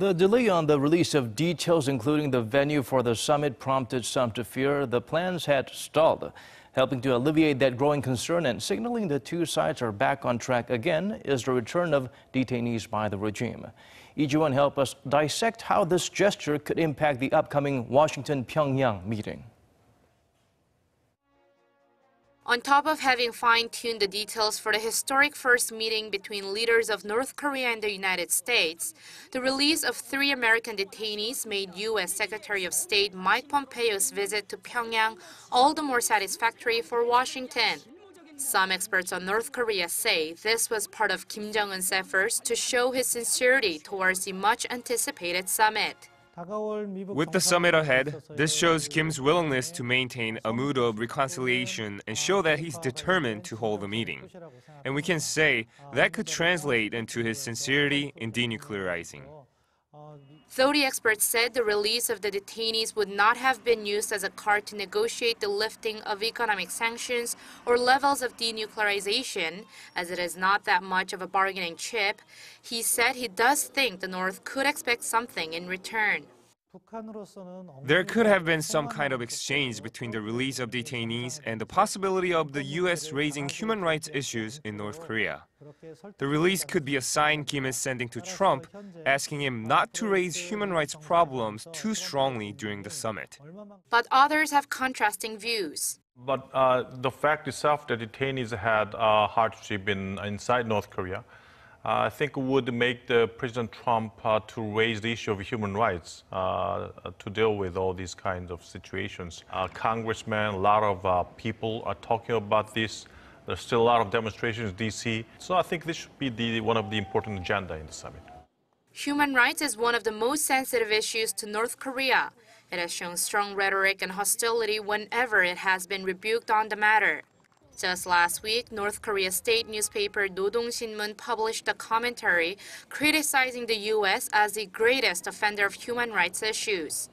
The delay on the release of details, including the venue for the summit, prompted some to fear the plans had stalled. Helping to alleviate that growing concern and signaling the two sides are back on track again is the return of detainees by the regime. Lee Ji-won help us dissect how this gesture could impact the upcoming Washington-Pyongyang meeting. On top of having fine-tuned the details for the historic first meeting between leaders of North Korea and the United States, the release of 3 American detainees made U.S. Secretary of State Mike Pompeo's visit to Pyongyang all the more satisfactory for Washington. Some experts on North Korea say this was part of Kim Jong-un's efforts to show his sincerity towards the much-anticipated summit. With the summit ahead, this shows Kim's willingness to maintain a mood of reconciliation and show that he's determined to hold the meeting. And we can say that could translate into his sincerity in denuclearizing. Though the experts said the release of the detainees would not have been used as a card to negotiate the lifting of economic sanctions or levels of denuclearization, as it is not that much of a bargaining chip, he said he does think the North could expect something in return. There could have been some kind of exchange between the release of detainees and the possibility of the U.S. raising human rights issues in North Korea. The release could be a sign Kim is sending to Trump, asking him not to raise human rights problems too strongly during the summit. But others have contrasting views. But the fact itself that detainees had hardship inside North Korea, I think would make President Trump to raise the issue of human rights to deal with all these kinds of situations. Congressmen, a lot of people are talking about this. There's still a lot of demonstrations in D.C. So I think this should be one of the important agenda in the summit. Human rights is one of the most sensitive issues to North Korea. It has shown strong rhetoric and hostility whenever it has been rebuked on the matter. Just last week, North Korea's state newspaper 노동신문 published a commentary criticizing the U.S. as the greatest offender of human rights issues.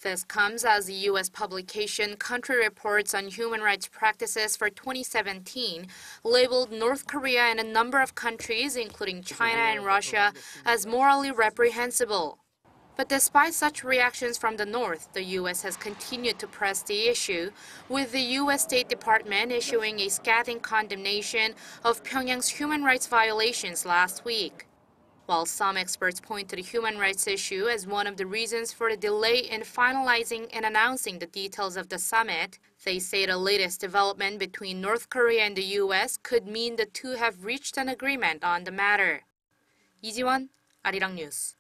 This comes as the U.S. publication Country Reports on Human Rights Practices for 2017 labeled North Korea and a number of countries, including China and Russia, as morally reprehensible. But despite such reactions from the North, the U.S. has continued to press the issue, with the U.S. State Department issuing a scathing condemnation of Pyongyang's human rights violations last week. While some experts point to the human rights issue as one of the reasons for the delay in finalizing and announcing the details of the summit, they say the latest development between North Korea and the U.S. could mean the two have reached an agreement on the matter. Lee Ji-won, Arirang News.